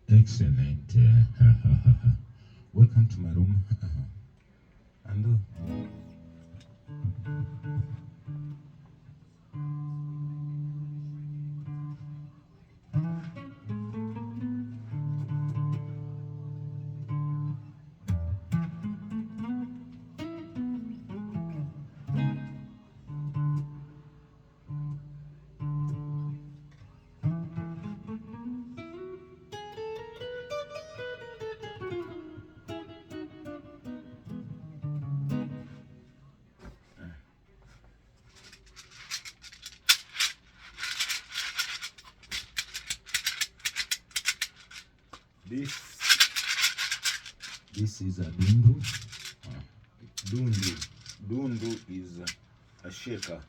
Excellent. Welcome to my room. And this is a dundu. Dundu is a shaker.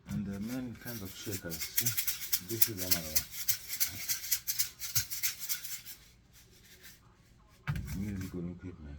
And there are many kinds of shakers. See? This is another one. Musical equipment.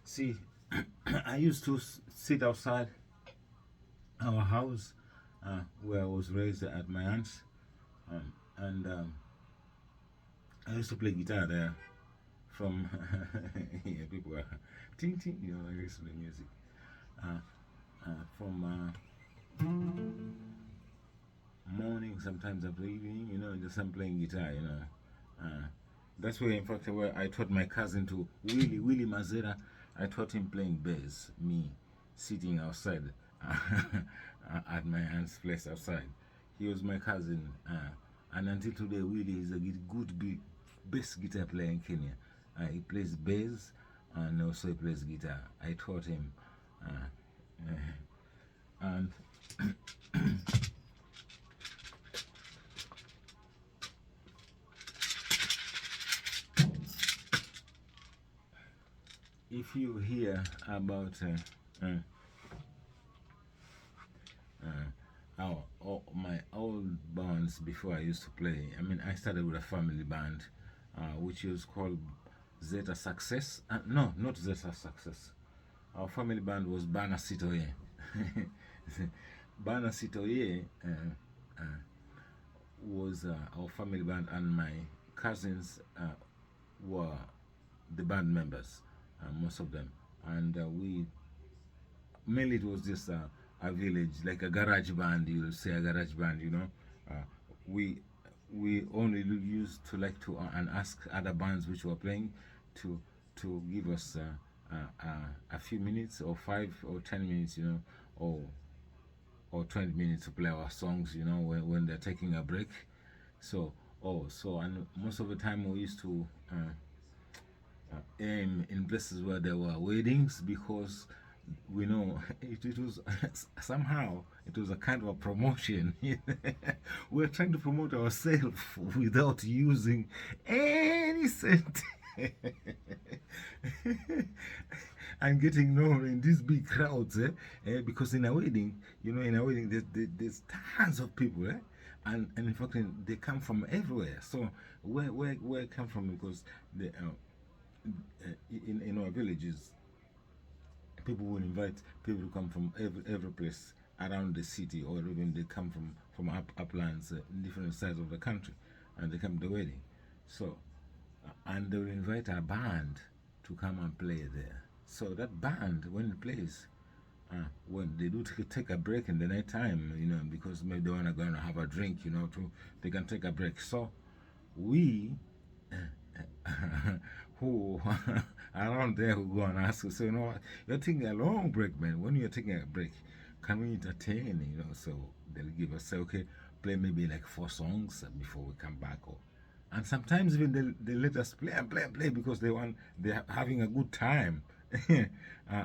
See, I used to sit outside our house where I was raised at my aunt's, and I used to play guitar there from yeah, people are ting ting, you know, I used to play music from morning, sometimes up to evening, you know, just I'm playing guitar, you know. That's where, in fact, where I taught my cousin to Willie Mazera. I taught him playing bass, me sitting outside at my aunt's place outside. He was my cousin, and until today, Willie is a good bass guitar player in Kenya. He plays bass and also he plays guitar. I taught him, and if you hear about my old bands before I used to play, I mean, I started with a family band which was called Zeta Success. No, not Zeta Success. Our family band was Bana Sitoye. Bana Sitoye was our family band, and my cousins were the band members, most of them. And we mainly, it was just a village, like a garage band. You will say a garage band, you know. We only used to like to and ask other bands which were playing to give us a few minutes, or 5 or 10 minutes, you know, or 20 minutes to play our songs, you know, when they're taking a break. So and most of the time we used to aim in places where there were weddings, because we know it was somehow it was a kind of a promotion. We're trying to promote ourselves without using any cent. And getting known in these big crowds, because in a wedding, you know, in a wedding there's tons of people, and in fact they come from everywhere. So where I come from, because the in our villages, people will invite people to come from every place around the city, or even they come from uplands, different sides of the country, and they come to the wedding. So and they will invite a band to come and play there. So that band, when it plays, when they do take a break in the night time, because maybe they want to go and have a drink, too, they can take a break. So we who around there who go and ask us, so, you're taking a long break, man. When you're taking a break, can we entertain, So they'll give us, say, okay, play maybe like 4 songs before we come back. And sometimes even they let us play and play and play because they're having a good time uh,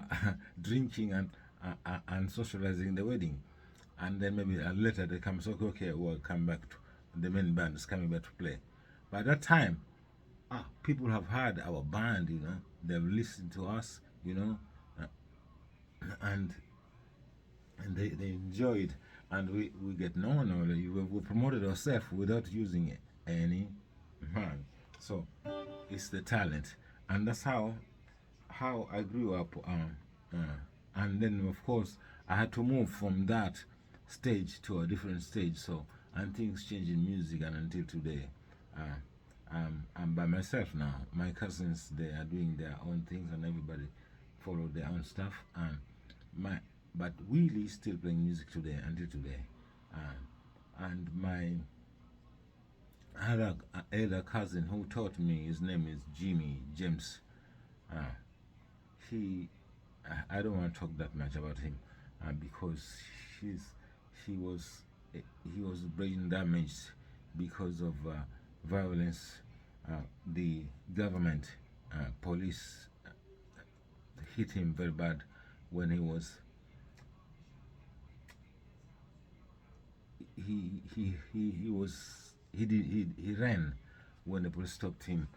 drinking and socializing in the wedding. And then maybe later they come, so okay, we'll come back to the main band is coming back to play. By that time, people have heard our band, they've listened to us, uh, and they enjoy it, and we get known, or we promoted ourselves without using any man. So it's the talent, and that's how I grew up. And then, of course, I had to move from that stage to a different stage. So, and things change in music, and until today, I'm by myself now. My cousins, they are doing their own things, and everybody follow their own stuff. And my, but Willie still playing music today until today. And my other elder cousin who taught me, his name is Jimmy James. Uh, he I don't want to talk that much about him because he's he was he was brain damaged because of violence. The government police hit him very bad when he ran when the police stopped him.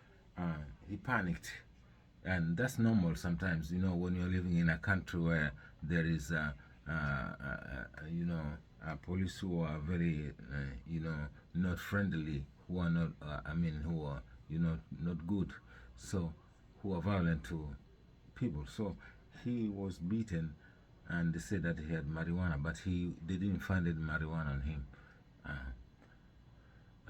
He panicked, and that's normal sometimes, when you're living in a country where there is police who are very not friendly, who are not who are not good, so who are violent to people. So he was beaten, and they said that he had marijuana, but they didn't find any marijuana on him. uh,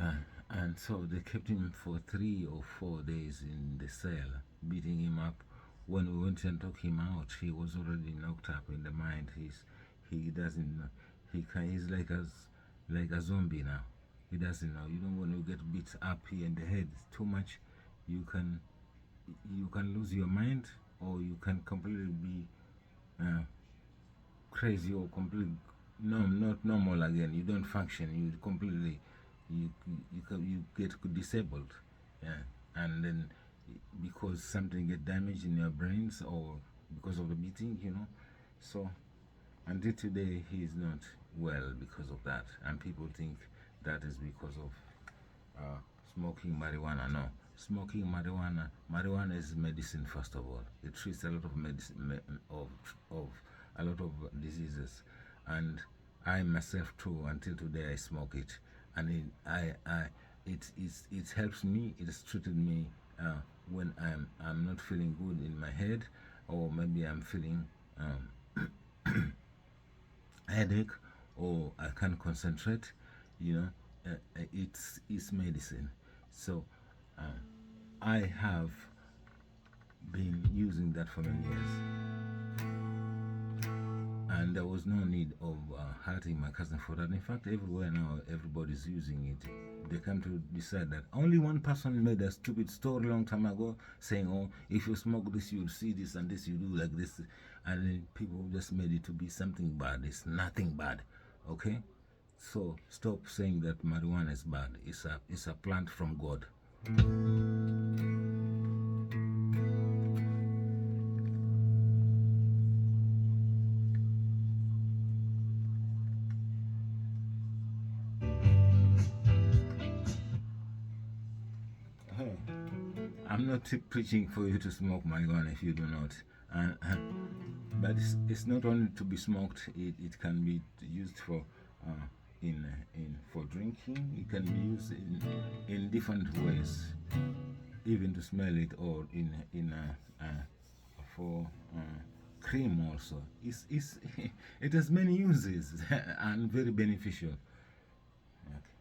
uh, and so they kept him for 3 or 4 days in the cell, beating him up. When we went and took him out, he was already knocked up in the mind. He doesn't know. He's like a zombie now. He doesn't know. When you get beat up here in the head too much, you can lose your mind, or you can completely be uh, crazy, or completely not normal again. You don't function. You completely you get disabled, yeah. And then because something get damaged in your brains, or because of the beating, So until today, he is not well because of that, and people think that is because of smoking marijuana. No, smoking marijuana is medicine. First of all, it treats a lot of medicine of a lot of diseases, and I myself too. Until today, I smoke it, and it helps me. It has treated me when I'm not feeling good in my head, or maybe I'm feeling headache, or I can't concentrate. It's medicine. So uh, I have been using that for many years, and there was no need of hurting my cousin for that. In fact, everywhere now, everybody's using it. They come to decide that only one person made a stupid story long time ago, saying, "Oh, if you smoke this, you'll see this, and this, you do like this," and then people just made it to be something bad. It's nothing bad, okay? So stop saying that marijuana is bad. It's a plant from God. Hey, I'm not preaching for you to smoke marijuana if you do not. But it's not only to be smoked. It can be used for for drinking. It can be used in different ways, even to smell it, or for cream also. It has many uses and very beneficial. Okay.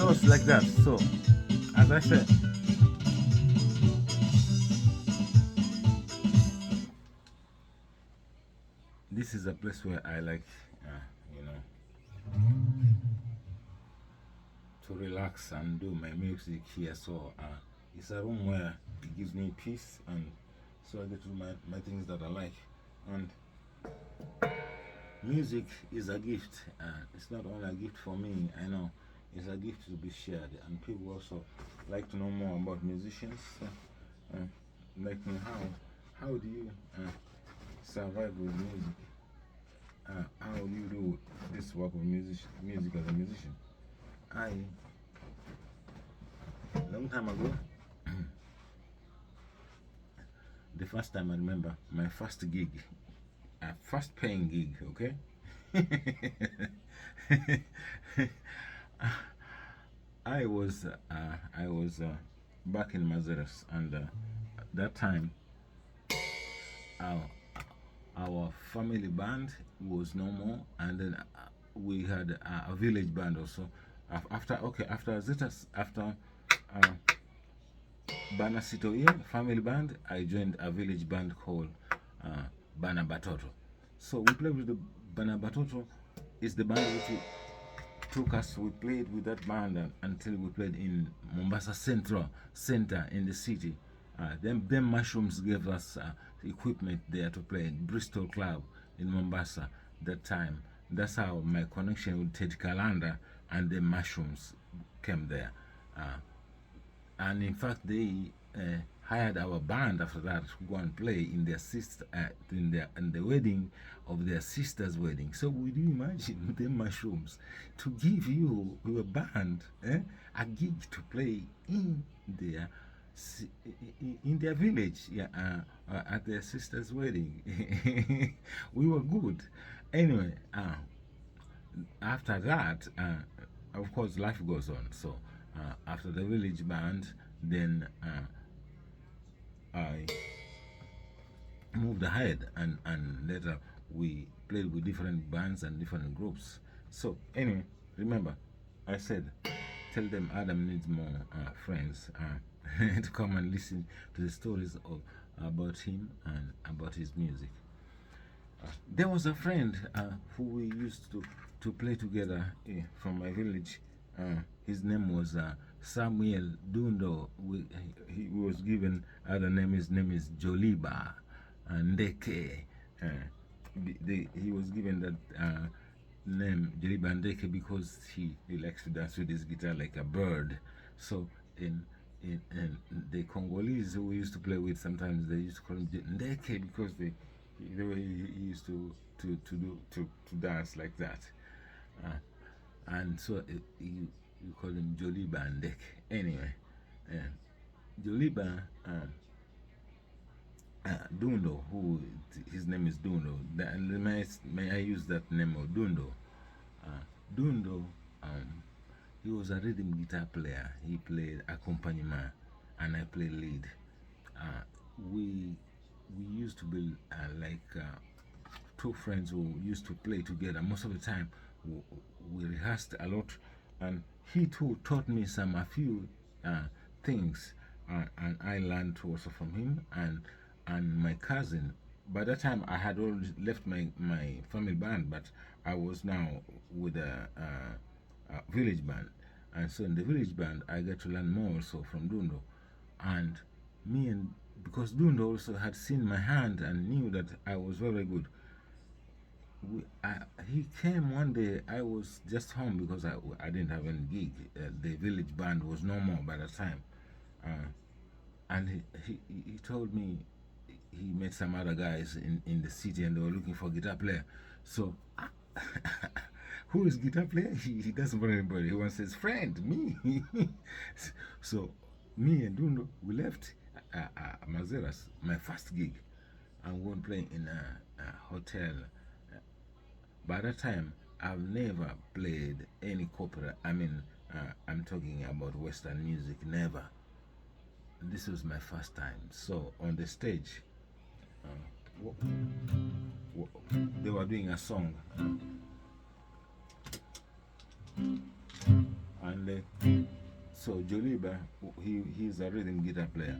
So it's like that. So, as I said, this is a place where I like, you know, to relax and do my music here. So, it's a room where it gives me peace, and so I get to do my things that I like. And music is a gift. It's not only a gift for me, I know. It's a gift to be shared, and people also like to know more about musicians. Like to know how do you survive with music? How do you do this work of music as a musician? Long time ago, the first time I remember my first gig, first paying gig, okay? I was back in Mazeres, and that time our family band was no more, and then we had a village band also. After Bana Sitoye family band, I joined a village band called Bana Batoto. So we played with the Bana Batoto. Is the band which took us. We played with that band until we played in Mombasa Center in the city. Them mushrooms gave us equipment there to play in Bristol Club in Mombasa that time. That's how my connection with Ted Kalanda and the mushrooms came there. And in fact, they hired our band after that to go and play in their sister in the wedding of their sister's wedding. So would you imagine the mushrooms to give you your band a gig to play in their village, at their sister's wedding? We were good. Anyway, after that, of course, life goes on. So after the village band, then I moved ahead, and later we played with different bands and different groups. So anyway, remember, I said, tell them Adam needs more friends. to come and listen to the stories about him and about his music. There was a friend who we used to play together from my village. His name was Samuel Dundo. He was given other name. His name is Joliba Ndeke. He was given that name Joliba Ndeke because he likes to dance with his guitar like a bird. So in the Congolese who we used to play with, sometimes they used to call him Ndeke because the way he used to dance like that. And so you call him Joliba Ndeke. Anyway, Joliba Dundo, who his name is Dundo. May I use that name of Dundo? Dundo, he was a rhythm guitar player. He played accompaniment, and I played lead. We used to be like two friends who used to play together. Most of the time, we rehearsed a lot, and he too taught me a few things, and I learned also from him and my cousin. By that time, I had already left my family band, but I was now with a village band. And so in the village band, I got to learn more also from Dundo. And because Dundo also had seen my hand and knew that I was very good, he came one day. I was just home because I didn't have any gig. The village band was no more by that time. And he told me he met some other guys in the city and they were looking for a guitar player. So, who is guitar player? He doesn't want anybody. He wants his friend, me. So, me and Dundo, we left Mazeras, my first gig, and we went playing in a hotel. By that time, I've never played any corporate. I'm talking about Western music, never. This was my first time. So, on the stage, they were doing a song. And so Joliba, he's a rhythm guitar player.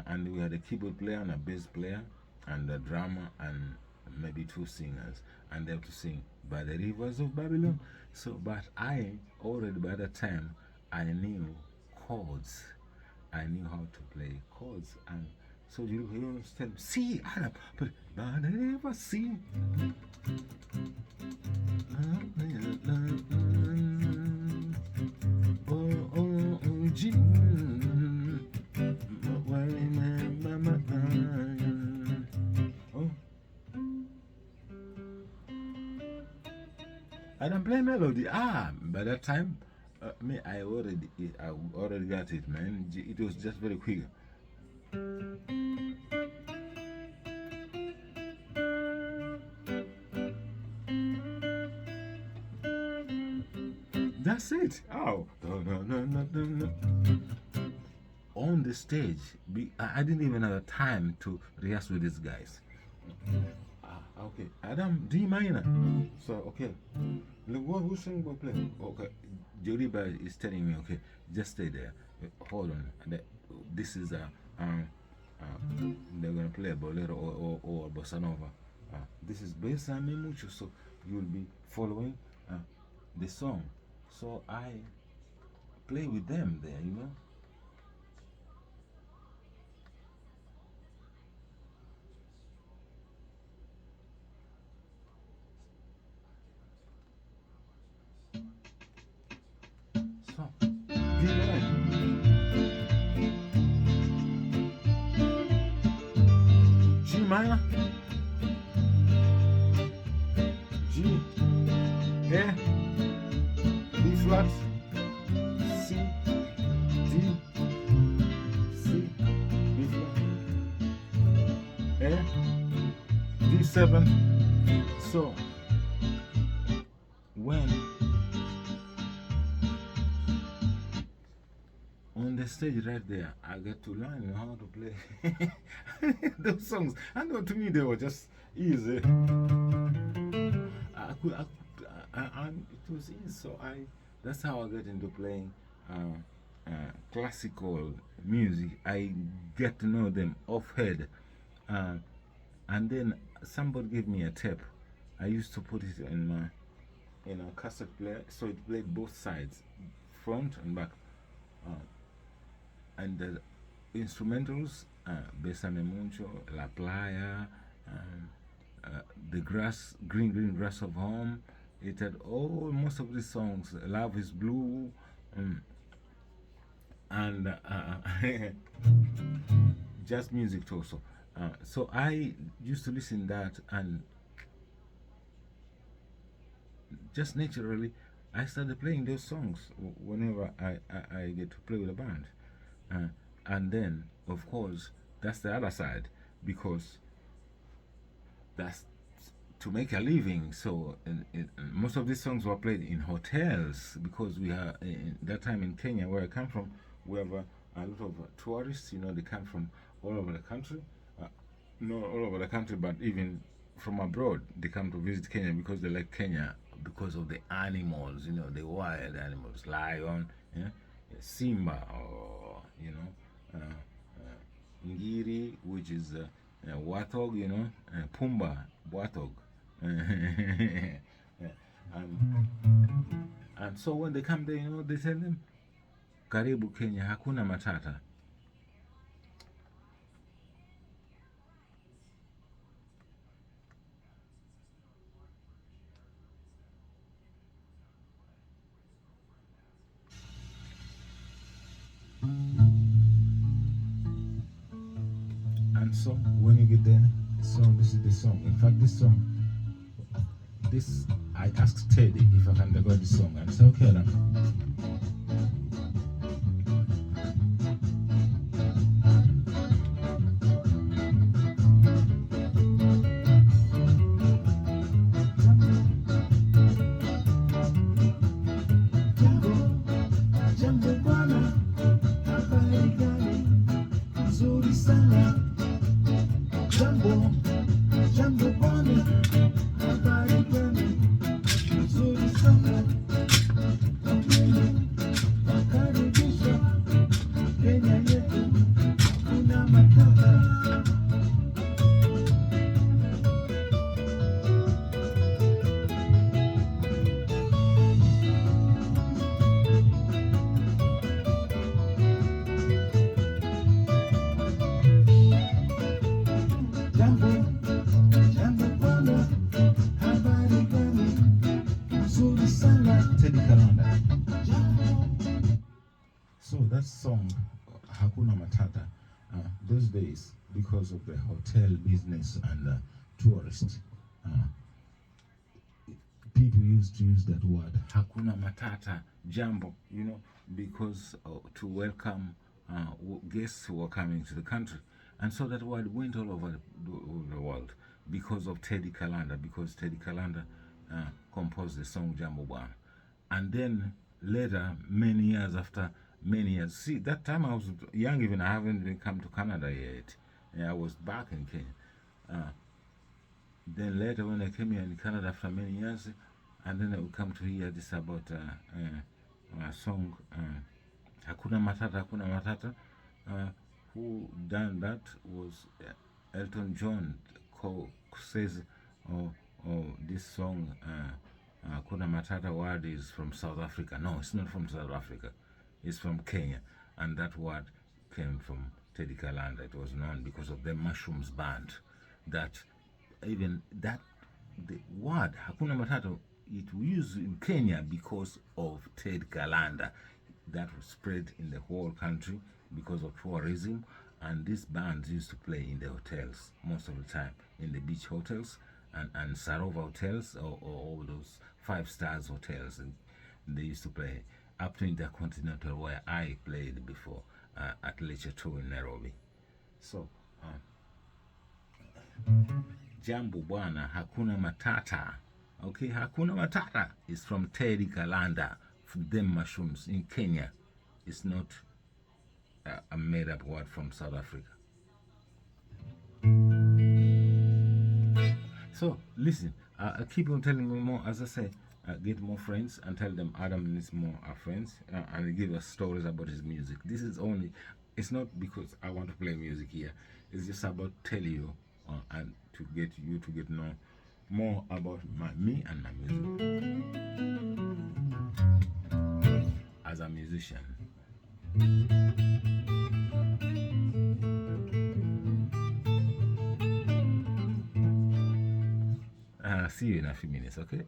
And we had a keyboard player and a bass player and a drummer and maybe two singers. And they have to sing By the Rivers of Babylon. So, but I already by that time, I knew chords. I knew how to play chords. And so you understand, see, Adam, but by the river, see. Gee. I don't play melody. By that time, I already got it, man. It was just very quick. That's it. Oh, no. On the stage, I didn't even have time to rehearse with these guys. Okay, Adam, D minor. So, okay. Look, who's singing or playing? Okay, Joliba is telling me, okay, just stay there. Hold on. This is they're going to play a bolero or a bossa nova. This is Besame Mucho, so you'll be following the song. So I play with them there, you know. So, G minor, G, A, B flat, C, D, C, B flat, A, D7. So, when on the stage right there, I get to learn how to play those songs. And to me, they were just easy. And it was easy. So that's how I got into playing classical music, I get to know them off head. Uh, and then somebody gave me a tape. I used to put it in my cassette player, so it played both sides, front and back. Uh, and the instrumentals, Besame Mucho, La Playa, um, the grass, green grass of home. It had all most of these songs. Love is Blue, and jazz music also. So I used to listen that, and just naturally, I started playing those songs whenever I get to play with a band. Uh, and then, of course, that's the other side, because that's to make a living. So most of these songs were played in hotels, because we are in that time in Kenya, where I come from. We have a lot of tourists. They come from all over the country. Not all over the country, but even from abroad, they come to visit Kenya because they like Kenya because of the animals. The wild animals, lion, yeah, Simba, or Ngiri, which is Warthog, Pumba, Warthog. Yeah. And so when they come there, they tell them, Karibu Kenya, hakuna matata. And so when you get there, so this is the song. In fact, this I asked Teddy if I can record this song, and he said, okay then. So that song, Hakuna Matata, those days, because of the hotel business and tourists, people used to use that word, Hakuna Matata, Jambo, because to welcome guests who were coming to the country. And so that word went all over the world because of Teddy Kalanda, because Teddy Kalanda composed the song Jambo Bwana. And then later, many years after, many years, see, that time I was young, even I haven't even come to Canada yet. I was back in Kenya. Then later, when I came here in Canada after many years, and then I would come to hear this about a song, Hakuna Matata, Hakuna Matata. Who done that was Elton John. Says, this song, Hakuna Matata word is from South Africa. No, it's not from South Africa. It's from Kenya. And that word came from Teddy Kalanda. It was known because of the Mushrooms band. That even that the word Hakuna Matata, it was used in Kenya because of Ted Kalanda. That was spread in the whole country because of tourism, and these bands used to play in the hotels most of the time, in the beach hotels and Sarova hotels, or all those 5 stars hotels, and they used to play up to Intercontinental, where I played before, at Lecture 2 in Nairobi. So Jambo Bwana, Hakuna Matata. Okay, Hakuna Matata is from Teddy Kalanda, from them Mushrooms in Kenya. It's not a made up word from South Africa. So, listen, keep on telling me more. As I say, get more friends and tell them Adam needs more friends, and give us stories about his music. This is only, it's not because I want to play music here. It's just about tell you and to get you to get know more about me and my music as a musician. See you in a few minutes, okay?